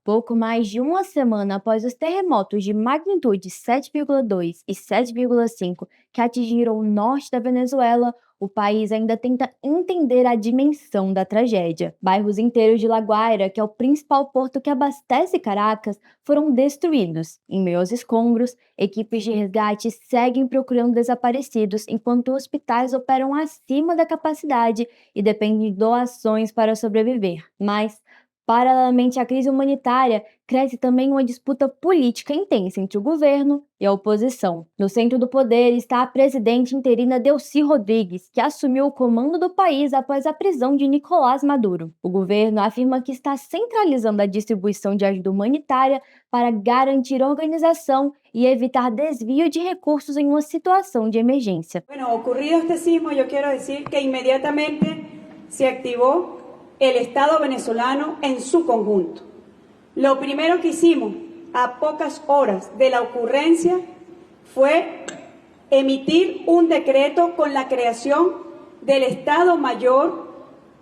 Pouco mais de uma semana após os terremotos de magnitude 7,2 e 7,5 que atingiram o norte da Venezuela, o país ainda tenta entender a dimensão da tragédia. Bairros inteiros de La Guaira, que é o principal porto que abastece Caracas, foram destruídos. Em meio aos escombros, equipes de resgate seguem procurando desaparecidos, enquanto hospitais operam acima da capacidade e dependem de doações para sobreviver. Mas, paralelamente à crise humanitária, cresce também uma disputa política intensa entre o governo e a oposição. No centro do poder está a presidente interina Delcy Rodrigues, que assumiu o comando do país após a prisão de Nicolás Maduro. O governo afirma que está centralizando a distribuição de ajuda humanitária para garantir organização e evitar desvio de recursos em uma situação de emergência. Bueno, ocurrido este sismo, yo quiero decir que inmediatamente se activó el Estado venezolano en su conjunto. Lo primero que hicimos a pocas horas de la ocurrencia fue emitir un decreto con la creación del Estado Mayor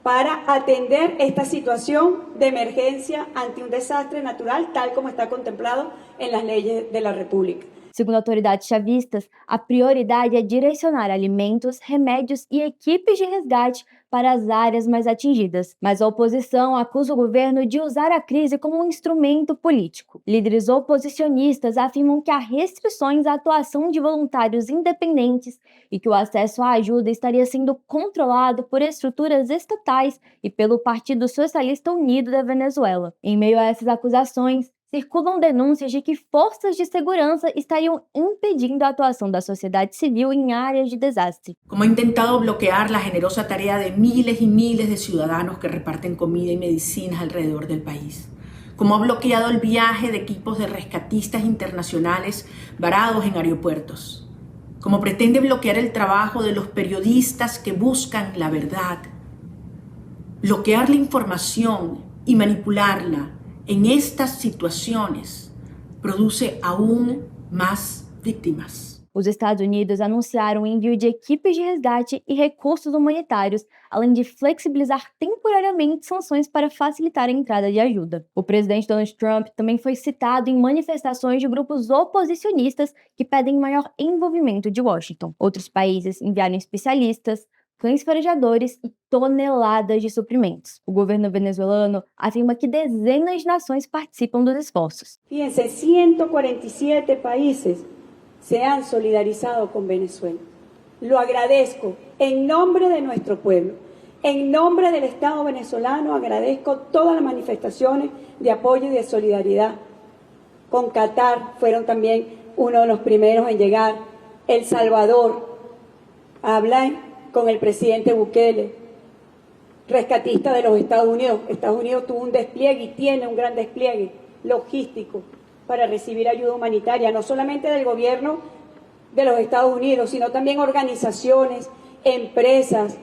para atender esta situación de emergencia ante un desastre natural, tal como está contemplado en las leyes de la República. Segundo autoridades chavistas, a prioridade é direcionar alimentos, remédios e equipes de resgate para as áreas mais atingidas. Mas a oposição acusa o governo de usar a crise como um instrumento político. Líderes oposicionistas afirmam que há restrições à atuação de voluntários independentes e que o acesso à ajuda estaria sendo controlado por estruturas estatais e pelo Partido Socialista Unido da Venezuela. Em meio a essas acusações, circulam denúncias de que forças de segurança estariam impedindo a atuação da sociedade civil em áreas de desastre. Como ha intentado bloquear la generosa tarea de miles y miles de ciudadanos que reparten comida y medicinas alrededor del país. Como ha bloqueado el viaje de equipos de rescatistas internacionales varados en aeropuertos. Como pretende bloquear el trabajo de los periodistas que buscan la verdad. Bloquear la información y manipularla en estas situaciones produce aún más víctimas. Os Estados Unidos anunciaram o envio de equipes de resgate e recursos humanitários, além de flexibilizar temporariamente sanções para facilitar a entrada de ajuda. O presidente Donald Trump também foi citado em manifestações de grupos oposicionistas que pedem maior envolvimento de Washington. Outros países enviaram especialistas, cães farejadores e toneladas de suprimentos. O governo venezuelano afirma que dezenas de nações participam dos esforços. Fíjense, 147 países se han solidarizado con Venezuela. Lo agradezco en nombre de nuestro pueblo. En nombre del Estado venezolano agradezco todas las manifestaciones de apoyo y de solidaridad. Con Qatar fueron también uno de los primeros en llegar. El Salvador, habla con el presidente Bukele, rescatista de los Estados Unidos. Estados Unidos tuvo un despliegue y tiene un gran despliegue logístico para recibir ayuda humanitaria, no solamente del gobierno de los Estados Unidos, sino también organizaciones, empresas,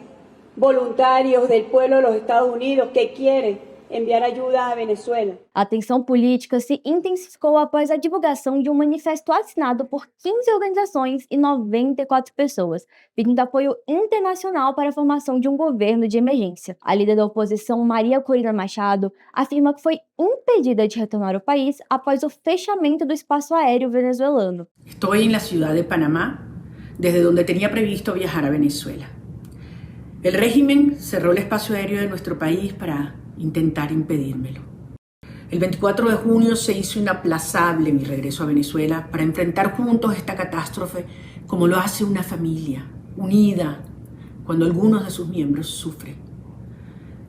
voluntarios del pueblo de los Estados Unidos que quieren enviar ajuda a Venezuela. A tensão política se intensificou após a divulgação de um manifesto assinado por 15 organizações e 94 pessoas, pedindo apoio internacional para a formação de um governo de emergência. A líder da oposição, Maria Corina Machado, afirma que foi impedida de retornar ao país após o fechamento do espaço aéreo venezuelano. Estou em la ciudad de Panamá, desde donde tenía previsto viajar a Venezuela. El régimen cerró el espacio aéreo de nuestro país para intentar impedírmelo. El 24 de junio se hizo inaplazable mi regreso a Venezuela para enfrentar juntos esta catástrofe como lo hace una familia, unida, cuando algunos de sus miembros sufren.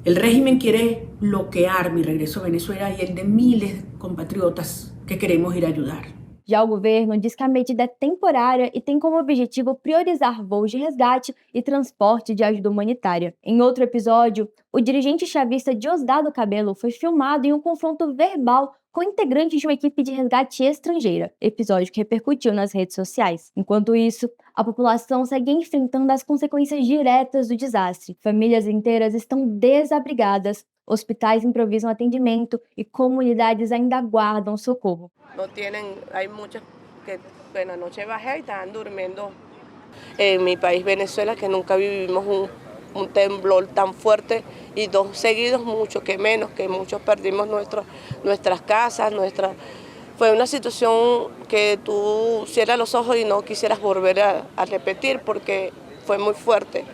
El régimen quiere bloquear mi regreso a Venezuela y el de miles de compatriotas que queremos ir a ayudar. Já o governo diz que a medida é temporária e tem como objetivo priorizar voos de resgate e transporte de ajuda humanitária. Em outro episódio, o dirigente chavista Diosdado Cabello foi filmado em um confronto verbal com integrantes de uma equipe de resgate estrangeira, episódio que repercutiu nas redes sociais. Enquanto isso, a população segue enfrentando as consequências diretas do desastre. Famílias inteiras estão desabrigadas, hospitais improvisam atendimento e comunidades ainda aguardam socorro. No tienen, hay muchos que anoche bajé y estaban durmiendo en mi país Venezuela, que nunca vivimos un temblor tan fuerte y dos seguidos, mucho que menos, que muchos perdimos nuestras casas, Fue una situación que tú cierras los ojos y no quisieras volver a repetir porque fue muy fuerte.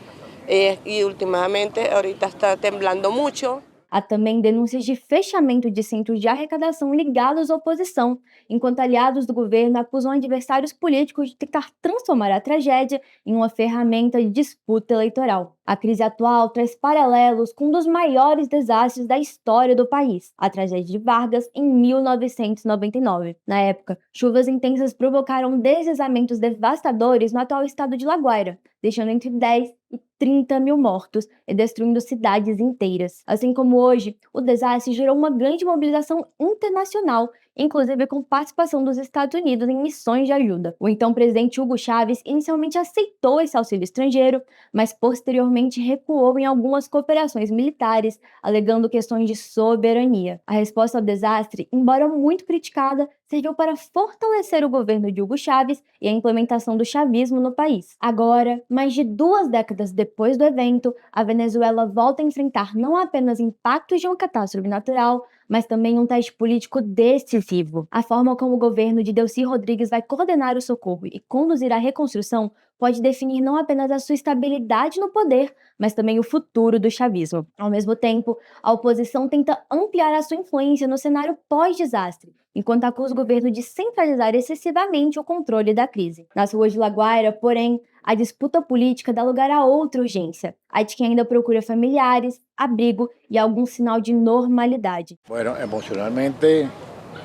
E ultimamente, ahorita está temblando muito. Há também denúncias de fechamento de centros de arrecadação ligados à oposição, enquanto aliados do governo acusam adversários políticos de tentar transformar a tragédia em uma ferramenta de disputa eleitoral. A crise atual traz paralelos com um dos maiores desastres da história do país, a tragédia de Vargas em 1999. Na época, chuvas intensas provocaram deslizamentos devastadores no atual estado de La Guaira, deixando entre 10 e 30 mil mortos e destruindo cidades inteiras. Assim como hoje, o desastre gerou uma grande mobilização internacional, inclusive com participação dos Estados Unidos em missões de ajuda. O então presidente Hugo Chávez inicialmente aceitou esse auxílio estrangeiro, mas posteriormente recuou em algumas cooperações militares, alegando questões de soberania. A resposta ao desastre, embora muito criticada, serviu para fortalecer o governo de Hugo Chávez e a implementação do chavismo no país. Agora, mais de 2 décadas depois do evento, a Venezuela volta a enfrentar não apenas impactos de uma catástrofe natural, mas também um teste político decisivo. A forma como o governo de Delcy Rodrigues vai coordenar o socorro e conduzir a reconstrução pode definir não apenas a sua estabilidade no poder, mas também o futuro do chavismo. Ao mesmo tempo, a oposição tenta ampliar a sua influência no cenário pós-desastre, enquanto acusa o governo de centralizar excessivamente o controle da crise. Nas ruas de La Guaira, porém, a disputa política dá lugar a outra urgência, a de quem ainda procura familiares, abrigo e algum sinal de normalidade. Bueno, emocionalmente,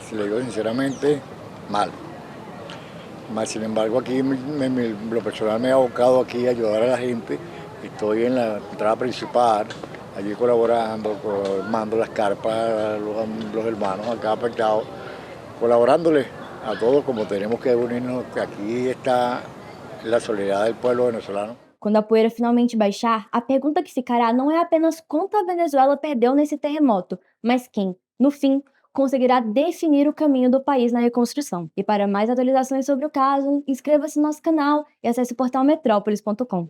si le digo sinceramente, mal. Mas, sin embargo, aquí lo personal me he abocado aquí a ayudar a la gente. Estoy en la entrada principal, allí colaborando, armando las carpas, los hermanos acá afectados, colaborándoles a todos como tenemos que unirnos, que aquí está la solidaridad del pueblo venezolano. Quando a poeira finalmente baixar, a pergunta que ficará não é apenas quanto a Venezuela perdeu nesse terremoto, mas quem, no fim, conseguirá definir o caminho do país na reconstrução. E para mais atualizações sobre o caso, inscreva-se no nosso canal e acesse o portal metrópolis.com.